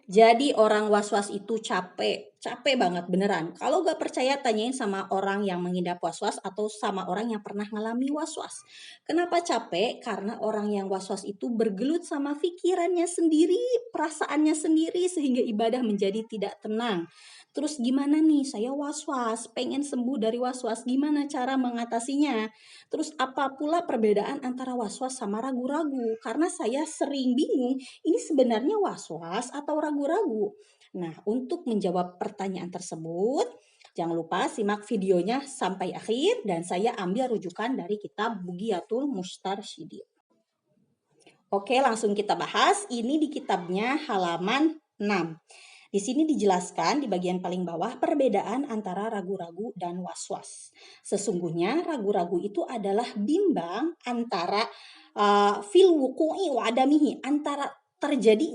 Jadi orang was-was itu capek banget beneran. Kalau gak percaya tanyain sama orang yang mengidap was-was atau sama orang yang pernah ngalami was-was. Kenapa capek? Karena orang yang was-was itu bergelut sama pikirannya sendiri, perasaannya sendiri sehingga ibadah menjadi tidak tenang. Terus gimana nih? Saya was-was, pengen sembuh dari was-was. Gimana cara mengatasinya? Terus apa pula perbedaan antara was-was sama ragu-ragu? Karena saya sering bingung ini sebenarnya was-was atau ragu-ragu? Nah, untuk menjawab pertanyaan tersebut, jangan lupa simak videonya sampai akhir dan saya ambil rujukan dari kitab Bugiyatul Mustarsyidin. Oke, langsung kita bahas. Ini di kitabnya halaman 6. Di sini dijelaskan di bagian paling bawah perbedaan antara ragu-ragu dan was-was. Sesungguhnya ragu-ragu itu adalah bimbang antara fil wuku'i wa adamihi, antara terjadi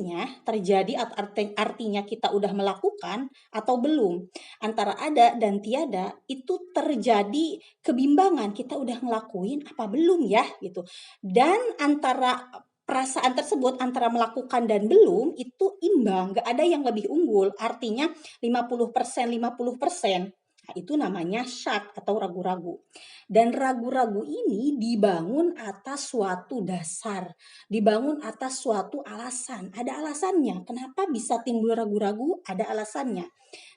artinya kita udah melakukan atau belum, antara ada dan tiada itu terjadi kebimbangan, kita udah ngelakuin apa belum ya gitu, dan antara perasaan tersebut antara melakukan dan belum itu imbang, gak ada yang lebih unggul, artinya 50%, 50%. Nah, itu namanya syak atau ragu-ragu. Dan ragu-ragu ini dibangun atas suatu dasar, dibangun atas suatu alasan. Ada alasannya. Kenapa bisa timbul ragu-ragu? Ada alasannya.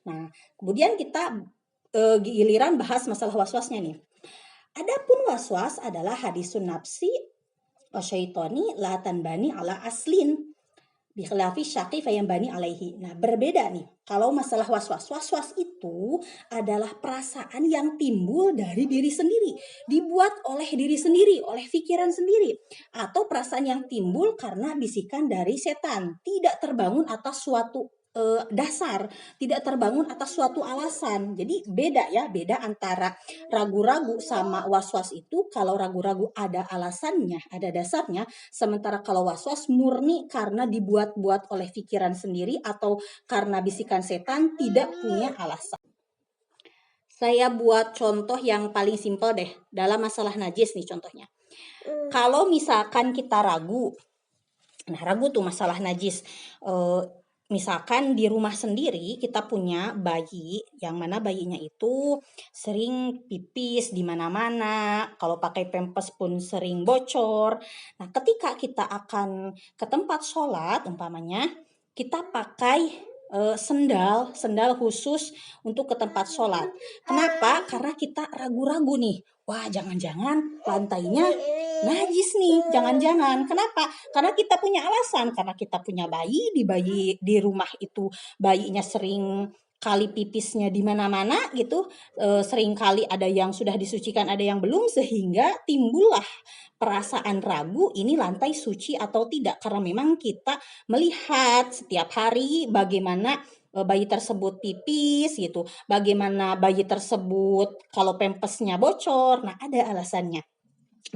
Nah, kemudian kita giliran bahas masalah waswasnya nih. Adapun waswas adalah hadisun nafsi syaitani la tanbani ala aslin bikhilafi syaqi fayambani alaihi. Nah, berbeda nih. Kalau masalah waswas, waswas itu adalah perasaan yang timbul dari diri sendiri, dibuat oleh diri sendiri, oleh pikiran sendiri, atau perasaan yang timbul karena bisikan dari setan, tidak terbangun atas suatu dasar, tidak terbangun atas suatu alasan. Jadi beda ya, beda antara ragu-ragu sama was-was itu. Kalau ragu-ragu ada alasannya, ada dasarnya, sementara kalau was-was murni karena dibuat-buat oleh pikiran sendiri atau karena bisikan setan, tidak punya alasan. Saya buat contoh yang paling simpel deh, dalam masalah najis nih contohnya. Kalau misalkan kita ragu, nah ragu tuh masalah najis, misalkan di rumah sendiri kita punya bayi yang mana bayinya itu sering pipis di mana-mana, kalau pakai pempes pun sering bocor. Nah, ketika kita akan ke tempat sholat umpamanya, kita pakai sendal khusus untuk ke tempat sholat. Kenapa? Karena kita ragu-ragu nih. Wah, jangan-jangan lantainya najis nih, jangan-jangan. Kenapa? Karena kita punya alasan, karena kita punya bayi di rumah itu bayinya sering kali pipisnya di mana-mana gitu, sering kali ada yang sudah disucikan, ada yang belum, sehingga timbullah perasaan ragu ini lantai suci atau tidak, karena memang kita melihat setiap hari bagaimana bayi tersebut pipis gitu, bagaimana bayi tersebut kalau pempesnya bocor. Nah, ada alasannya.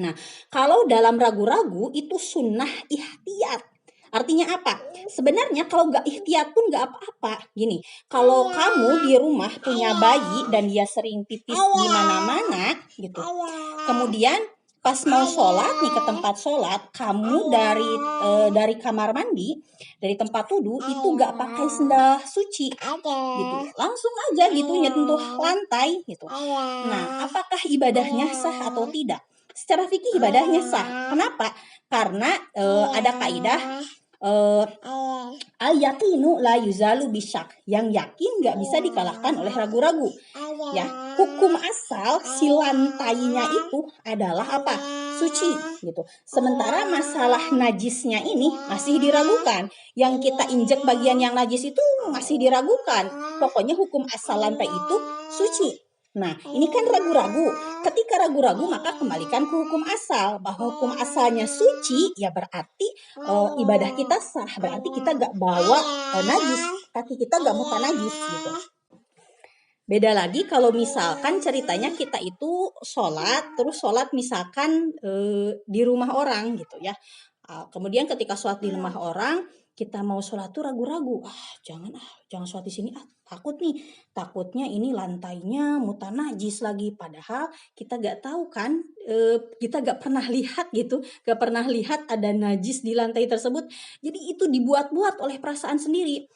Nah, kalau dalam ragu-ragu itu sunnah ihtiyat. Artinya apa? Sebenarnya kalau nggak ihtiyat pun nggak apa-apa. Gini, kalau kamu di rumah punya bayi dan dia sering pipis di mana-mana gitu, kemudian pas mau sholat nih ke tempat sholat, kamu dari kamar mandi, dari tempat wudhu itu nggak pakai sendal suci gitu, langsung aja gitu nyentuh lantai gitu. Nah, apakah ibadahnya sah atau tidak? Secara fikih ibadahnya sah. Kenapa? Karena ada kaidah al yakinu la yuzalu bisyak, yang yakin nggak bisa dikalahkan oleh ragu-ragu. Ya, hukum asal si lantainya itu adalah apa? Suci gitu. Sementara masalah najisnya ini masih diragukan. Yang kita injek bagian yang najis itu masih diragukan. Pokoknya hukum asal lantai itu suci. Nah, ini kan ragu-ragu. Ketika ragu-ragu maka kembalikan ke hukum asal. Bahwa hukum asalnya suci, ya berarti ibadah kita sah. Berarti kita gak bawa najis. Kaki kita gak muka najis gitu. Beda lagi kalau misalkan ceritanya kita itu terus sholat misalkan di rumah orang gitu ya. Kemudian ketika sholat di rumah orang, kita mau sholat tuh ragu-ragu, jangan sholat di sini takut nih, takutnya ini lantainya mutanajis lagi, padahal kita gak tahu kan, kita gak pernah lihat gitu, gak pernah lihat ada najis di lantai tersebut, jadi itu dibuat-buat oleh perasaan sendiri.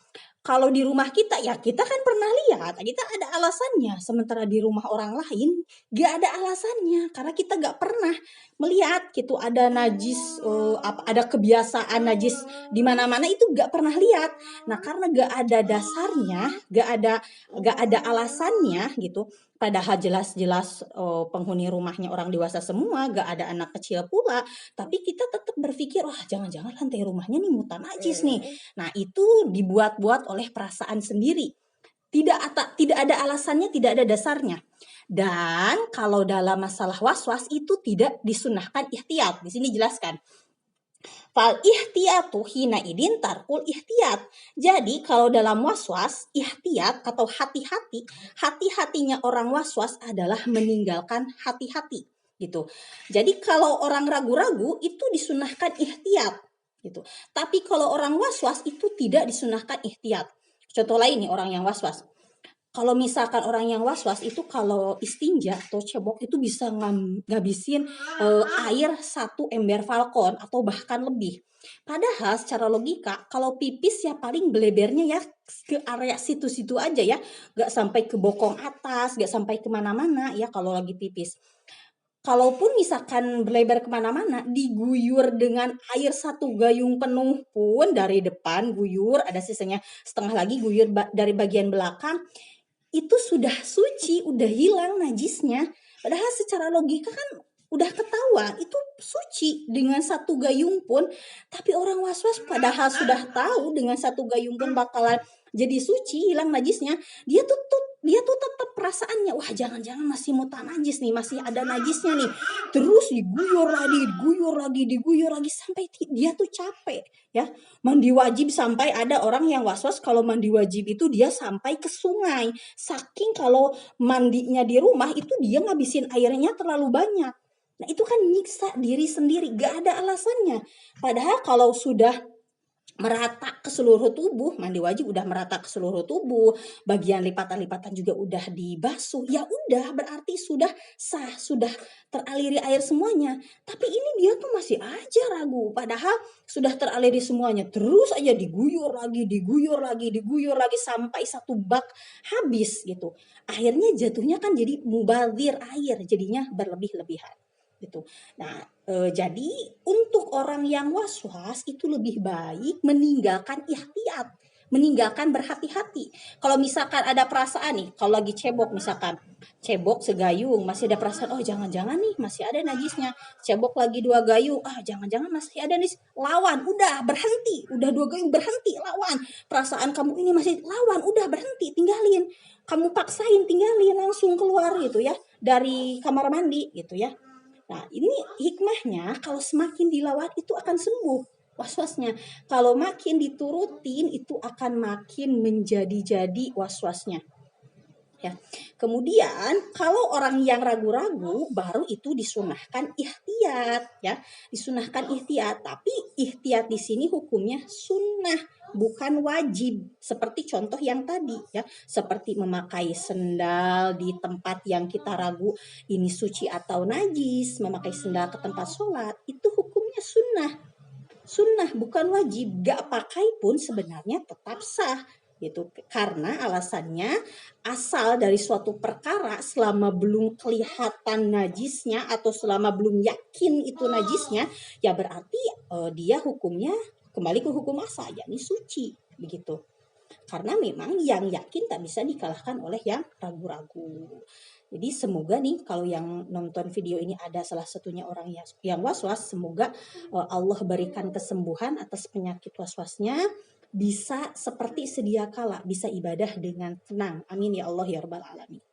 Kalau di rumah kita, ya kita kan pernah lihat, kita ada alasannya. Sementara di rumah orang lain, gak ada alasannya. Karena kita gak pernah melihat gitu ada najis, ada kebiasaan najis di mana-mana itu gak pernah lihat. Nah, karena gak ada dasarnya, gak ada alasannya gitu. Padahal jelas-jelas penghuni rumahnya orang dewasa semua, gak ada anak kecil pula. Tapi kita tetap berpikir, wah jangan-jangan lantai rumahnya nih mutanajis nih. Nah, itu dibuat-buat oleh perasaan sendiri. Tidak ada alasannya, tidak ada dasarnya. Dan kalau dalam masalah waswas itu tidak disunahkan ihtiyat. Di sini jelaskan. Fal ihtiyatu hina idin tarkul ihtiyat. Jadi kalau dalam waswas, ihtiyat atau hati-hati, hati-hatinya orang waswas adalah meninggalkan hati-hati gitu. Jadi kalau orang ragu-ragu itu disunahkan ihtiyat gitu. Tapi kalau orang waswas itu tidak disunahkan ihtiyat. Contoh lain nih orang yang waswas. Kalau misalkan orang yang was-was itu kalau istinja atau cebok itu bisa ngabisin air 1 ember falcon atau bahkan lebih. Padahal secara logika kalau pipis ya paling belebernya ya ke area situ-situ aja ya. Gak sampai ke bokong atas, gak sampai kemana-mana ya kalau lagi pipis. Kalaupun misalkan berlebar kemana-mana, diguyur dengan air 1 gayung penuh pun dari depan guyur, ada sisanya setengah lagi guyur dari bagian belakang, itu sudah suci, udah hilang najisnya. Padahal secara logika kan udah ketahuan itu suci dengan 1 gayung pun. Tapi orang was-was padahal sudah tahu dengan 1 gayung pun bakalan jadi suci, hilang najisnya. Dia tuh tetap perasaannya, wah jangan-jangan masih mutan najis nih, masih ada najisnya nih. Terus diguyur lagi sampai dia tuh capek ya. Mandi wajib sampai ada orang yang was-was kalau mandi wajib itu dia sampai ke sungai. Saking kalau mandinya di rumah itu dia ngabisin airnya terlalu banyak. Nah itu kan nyiksa diri sendiri, gak ada alasannya. Padahal kalau sudah merata ke seluruh tubuh, mandi wajib udah merata ke seluruh tubuh, bagian lipatan-lipatan juga udah dibasuh, ya udah berarti sudah sah, sudah teraliri air semuanya. Tapi ini dia tuh masih aja ragu, padahal sudah teraliri semuanya, terus aja diguyur lagi sampai 1 bak habis gitu. Akhirnya jatuhnya kan jadi mubazir air, jadinya berlebih-lebihan gitu. Nah, jadi untuk orang yang was-was itu lebih baik meninggalkan ihtiyat, meninggalkan berhati-hati. Kalau misalkan ada perasaan nih, kalau lagi cebok misalkan, cebok segayung masih ada perasaan, oh jangan-jangan nih masih ada najisnya. Cebok lagi 2 gayung, jangan-jangan masih ada nih. Lawan, udah berhenti, udah 2 gayung berhenti, lawan. Perasaan kamu ini masih lawan, udah berhenti, tinggalin. Kamu paksain tinggalin, langsung keluar gitu ya dari kamar mandi gitu ya. Nah, ini hikmahnya kalau semakin dilawan itu akan sembuh was-wasnya. Kalau makin diturutin itu akan makin menjadi-jadi was-wasnya. Ya. Kemudian kalau orang yang ragu-ragu baru itu disunahkan ihtiyat ya. Disunahkan ihtiyat, tapi ihtiyat di sini hukumnya sunnah bukan wajib seperti contoh yang tadi ya, seperti memakai sendal di tempat yang kita ragu ini suci atau najis, memakai sendal ke tempat sholat itu hukumnya sunnah bukan wajib, gak pakai pun sebenarnya tetap sah gitu, karena alasannya asal dari suatu perkara selama belum kelihatan najisnya atau selama belum yakin itu najisnya ya berarti dia hukumnya kembali ke hukum asal, yakni suci begitu. Karena memang yang yakin tak bisa dikalahkan oleh yang ragu-ragu. Jadi semoga nih kalau yang nonton video ini ada salah satunya orang yang was-was, semoga Allah berikan kesembuhan atas penyakit was-wasnya, bisa seperti sedia kala, bisa ibadah dengan tenang. Amin ya Allah ya Rabbal Alamin.